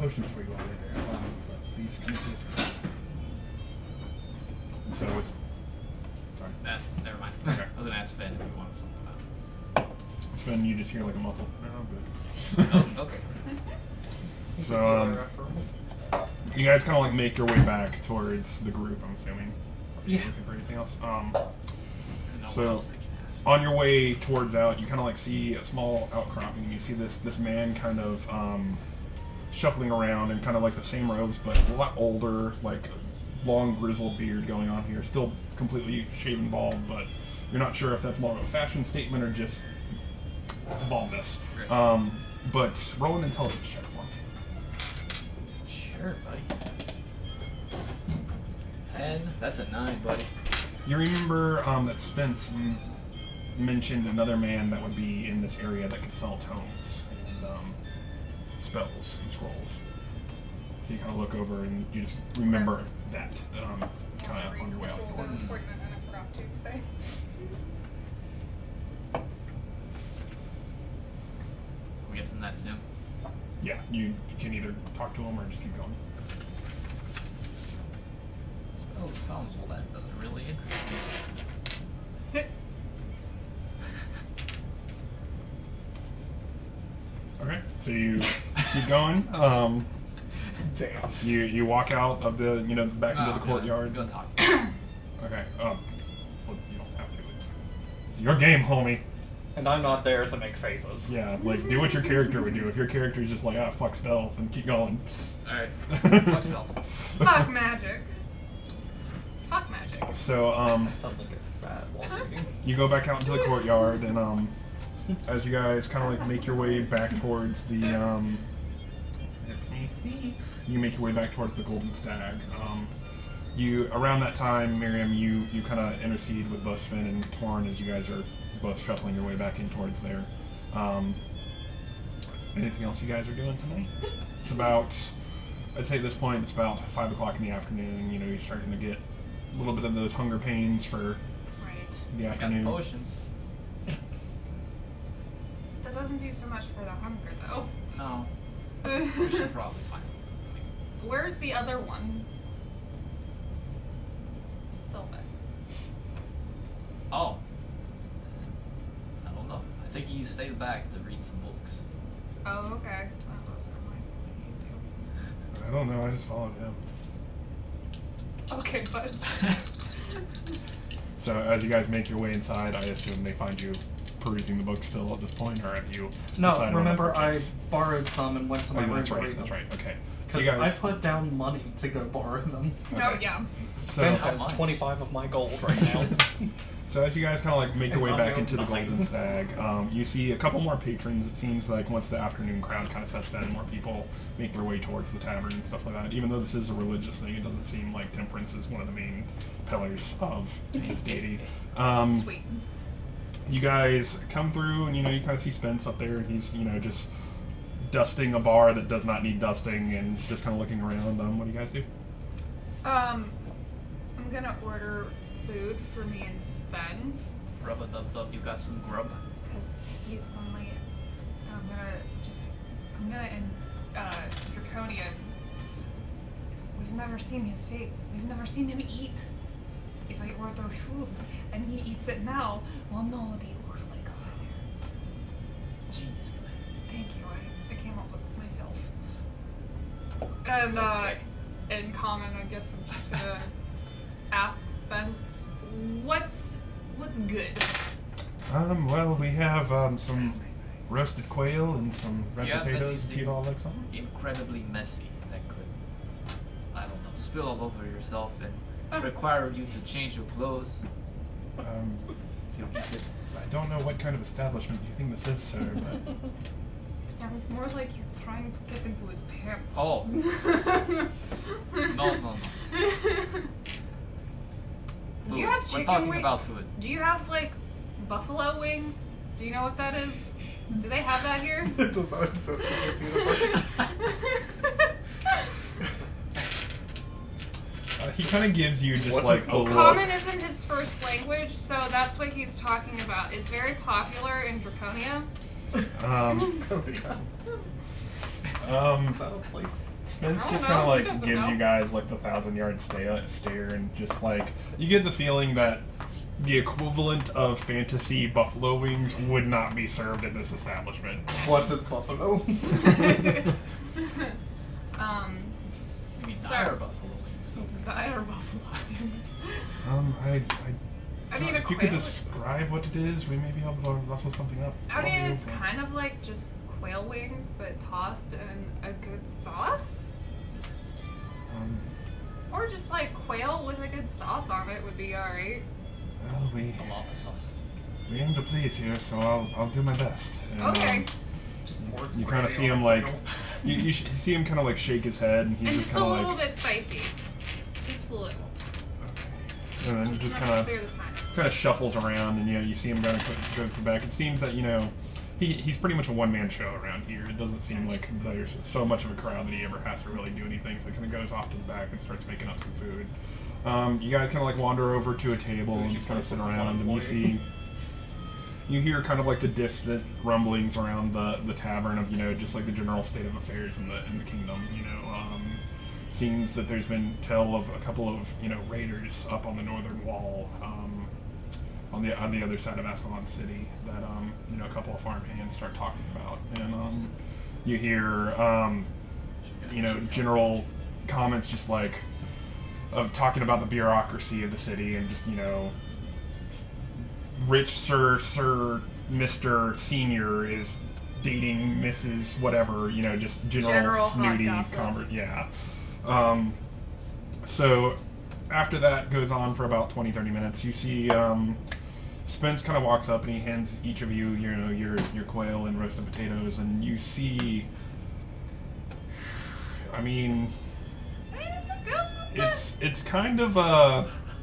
potions for you all right there. But please come and see us again. And so with... Sorry. Never mind. Okay. I was going to ask Sven if he wanted something about it. Sven, you just hear like a muffled. Oh, okay. So, you guys kind of like make your way back towards the group, I'm assuming. Yeah. Looking for anything else? No So, one else I can ask. on your way towards out, you kind of like see a small outcropping. You see this man kind of shuffling around in kind of like the same robes, but a lot older, like long grizzled beard going on here. Still completely shaven bald, but you're not sure if that's more of a fashion statement or just baldness. Right. But roll an intelligence check for me. Sure, buddy. 10. That's a 9, buddy. You remember that Spence mentioned another man that would be in this area that could sell tomes and spells and scrolls. So you kind of look over and you just remember that kind of on your way out. I forgot to today. I'm guessing that's him. Yeah, you can either talk to him or just keep going. Spells and tomes, well that doesn't really interest me. Okay, so you keep going. Damn. You walk out of the back into the courtyard. Go talk to him. Okay. Well, you don't have to. It's your game, homie. And I'm not there to make faces. Yeah, like do what your character would do. If your character is just like fuck spells, then keep going. Alright. Fuck spells. Fuck magic. Fuck magic. So I suddenly get sad while reading. you go back out into the courtyard, and as you guys kind of like make your way back towards the you make your way back towards the Golden Stag. You around that time, Miriam, you kind of intercede with both Sven and Torn as you guys are both shuffling your way back in towards there. Anything else you guys are doing tonight? It's about, I'd say at this point, it's about 5 o'clock in the afternoon. You know, you're starting to get a little bit of those hunger pains for the I got afternoon. potions. That doesn't do so much for the hunger, though. No. We should probably find something. Where's the other one? Sylvis. Oh. I don't know. I think he stayed back to read some books. Oh, okay. I don't know, I just followed him. Okay, but So as you guys make your way inside, I assume they find you perusing the book still at this point, or have you No, decided on remember that I purchase? borrowed some and went to my room That's to right, read that's them. right, okay. So Because you guys, I put down money to go borrow them. no, yeah. Spence so, has 25 of my gold right now. so as you guys kind of like make your way And back I'll into the know nothing. Golden Stag, you see a couple more patrons. It seems like once the afternoon crowd kind of sets in, more people make their way towards the tavern and stuff like that. Even though this is a religious thing, it doesn't seem like temperance is one of the main pillars of this deity. Sweet. You guys come through, and you kind of see Spence up there, and he's just dusting a bar that does not need dusting, and just kind of looking around. What do you guys do? I'm gonna order food for me and Sven. Rub a dub dub, you got some grub? Because he's only. I'm gonna in Draconia. We've never seen his face. We've never seen him eat. If I order food and he eats it now, we'll know what he looks like over there. Genius. Thank you. I came up with it myself. And in common, I guess I'm just gonna ask Spence, what's good? Well, we have some roasted quail and some red Yeah, potatoes, but if you'd all like some. Incredibly messy. That could, I don't know, spill all over yourself and require you to change your clothes. You know, I don't know what kind of establishment you think this is, sir, but Sounds more like you're trying to get into his pants. Oh. No. Do you have We're chicken talking wings? about food. Do you have, like, buffalo wings? Do you know what that is? Do they have that here? It does not exist in this universe. he kind of gives you just What's like his a look? look. Common isn't his first language, so that's what he's talking about. It's very popular in Draconia. Um, Oh, yeah. um, Is that a place? Spence I don't just know, kind of he like doesn't gives know. you guys like the 1,000-yard stare, and just like you get the feeling that the equivalent of fantasy buffalo wings would not be served at this establishment. What is buffalo? You mean So- dire buffalo wings? Dire buffalo wings. I I mean, a if you could quail. describe what it is, we may be able to rustle something up. I mean, it's kind of like just quail wings, but tossed in a good sauce. Or just like quail with a good sauce on it would be alright. Well, we aim to please here, so I'll do my best. And, Okay. Just pours you kind of gravy see on him the like griddle. you see him kind of like shake his head, and he's And just just a kind of little like, bit spicy. Just a little. okay. And then just enough kind to of clear the sinuses. kind of shuffles around, and you see him kind of go to the back. It seems that he's pretty much a one-man show around here. It doesn't seem like there's so much of a crowd that he ever has to really do anything. So he kind of goes off to the back and starts making up some food. You guys kind of like wander over to a table and just kind of sit around, and you hear kind of like the distant rumblings around the tavern of just like the general state of affairs in the kingdom. Seems that there's been tell of a couple of raiders up on the northern wall, on the other side of Ascalon City that a couple of farmhands start talking about, and you hear general comments just like of talking about the bureaucracy of the city, and just rich Sir Mr. Senior is dating Mrs. whatever, just general General hot snooty gossip. yeah. So after that goes on for about 20-30 minutes, you see Spence kind of walks up and he hands each of you your quail and roasted potatoes, and you see, I mean, it's kind of It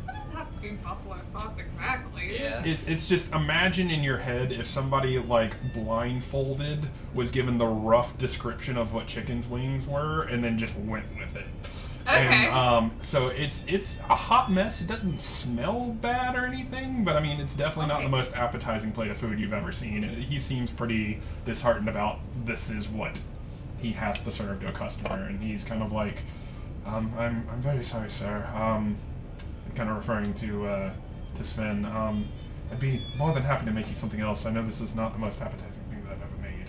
doesn't have to be buffalo sauce exactly. Yeah. it's just imagine in your head if somebody like blindfolded was given the rough description of what chicken's wings were and then just went with it. Okay. And so it's a hot mess. It doesn't smell bad or anything, but I mean it's definitely not Okay. the most appetizing plate of food you've ever seen. He seems pretty disheartened about this is what he has to serve to a customer, and he's kind of like, I'm very sorry, sir. Kind of referring to Sven. I'd be more than happy to make you something else. I know this is not the most appetizing thing that I've ever made.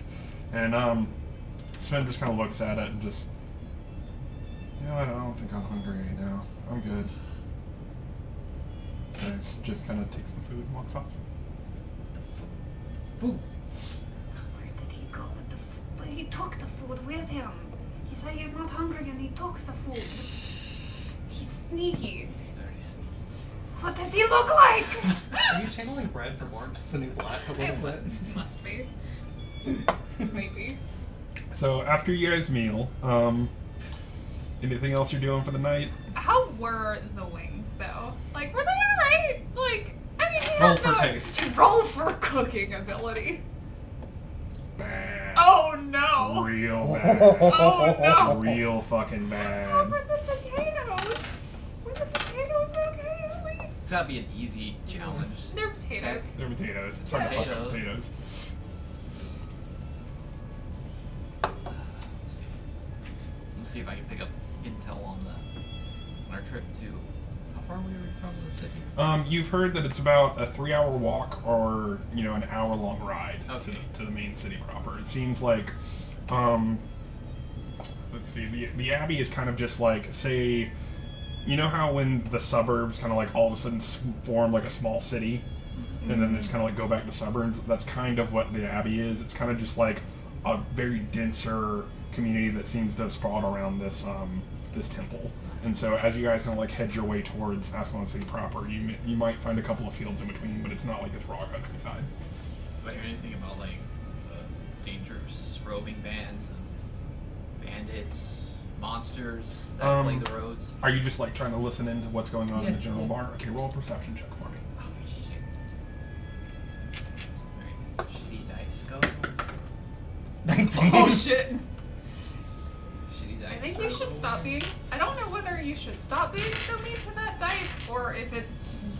And Sven just kind of looks at it and just, I don't think I'm hungry right now. I'm good. So he just kind of takes the food and walks off. Food. Where did he go with the food? But he took the food with him. He said he's not hungry and he took the food. He's sneaky. It's very sneaky. What does he look like? Are you channeling Brad from Orange is the New Black a little It bit? must be. Maybe. So after you guys meal, anything else you're doing for the night? How were the wings though? Like, were they alright? Like, I mean, he Roll had for no taste. roll for cooking ability. Bad. Oh no! Real bad. Oh no! Real fucking How bad. were the potatoes? Were the potatoes okay at least? It's gotta be an easy challenge. They're potatoes. They're potatoes. It's hard to fuck up Potatoes. potatoes. Let's see if I can pick up intel on our trip to. How far were we from the city? You've heard that it's about a 3-hour walk or an hour-long ride Okay. to the main city proper. It seems like, let's see, the Abbey is kind of just like, say, you know how when the suburbs kind of like all of a sudden form like a small city, and then they just kind of like go back to suburbs? That's kind of what the Abbey is. It's kind of just like a very denser community that seems to have sprawled around this temple. And so as you guys kind of like head your way towards Ascalon City proper, you might find a couple of fields in between, but it's not like it's raw countryside. Do I hear anything about like dangerous roving bands and bandits, monsters that play the roads? Are you just like trying to listen into what's going on in the Yeah. general bar? Okay, roll a perception check for me. Oh shit! Alright, shitty dice go. 19. Oh shit! Shitty dice. I think go. you should stop being. I don't know whether you should stop being so mean to that dice, or if it's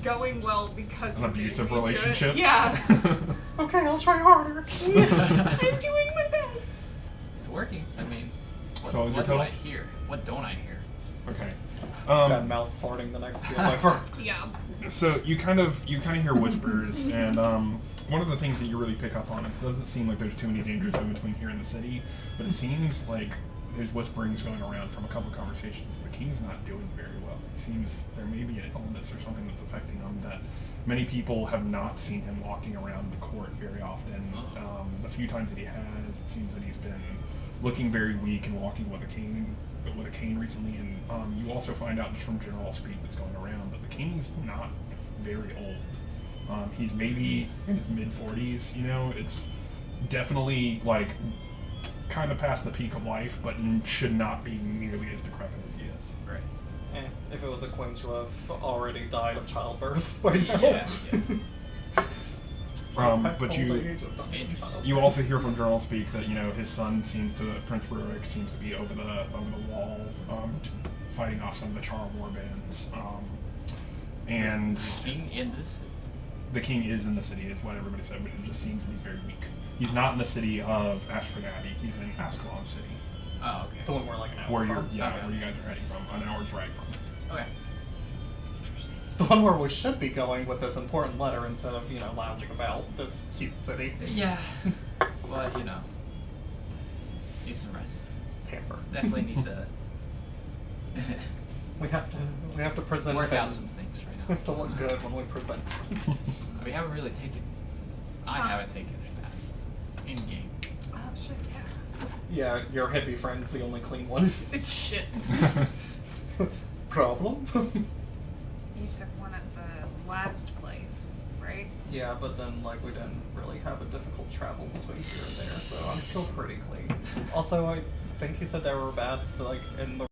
going well because An you're being abusive mean to it. relationship? Yeah. Okay, I'll try harder. I'm doing my best. It's working. I mean, So what was your what do total? I hear? What don't I hear? Okay. That mouse farting the next field over. Yeah. So you kind of hear whispers, and one of the things that you really pick up on, it doesn't seem like there's too many dangers in between here and the city, but it seems like there's whisperings going around from a couple of conversations. The king's not doing very well. It seems there may be an illness or something that's affecting him that many people have not seen him walking around the court very often. The few times that he has, it seems that he's been looking very weak and walking with a cane recently. And you also find out just from general speak that's going around that the king's not very old. He's maybe in his mid-40s. You know, it's definitely like kind of past the peak of life, but should not be nearly as decrepit as he is. Right. If it was a queen, she would have already died of childbirth by now. Yeah. But you also hear from journal speak that his son Prince Rurik seems to be over the wall, fighting off some of the Char war bands, and The king in this. the king is in the city, is what everybody said, but it just seems that he's very weak. He's not in the city of Ashford-Abbey. He's in Ascalon City, Oh, okay. The one where like an hour where from. you Okay. where you guys are heading from, an hour's ride from. Okay. The one where we should be going with this important letter instead of, lounging about this cute city. Yeah. But need some rest. Pamper. Definitely need to We have to present work out him. some things right now. We have to look good when we present. We haven't really taken. I haven't taken a bath in game. Oh shit, yeah. Yeah, your hippie friend's the only clean one. It's shit. Problem? You took one at the last place, right? Yeah, but then we didn't really have a difficult travel between here and there, so I'm still pretty clean. Also, I think he said there were bats in the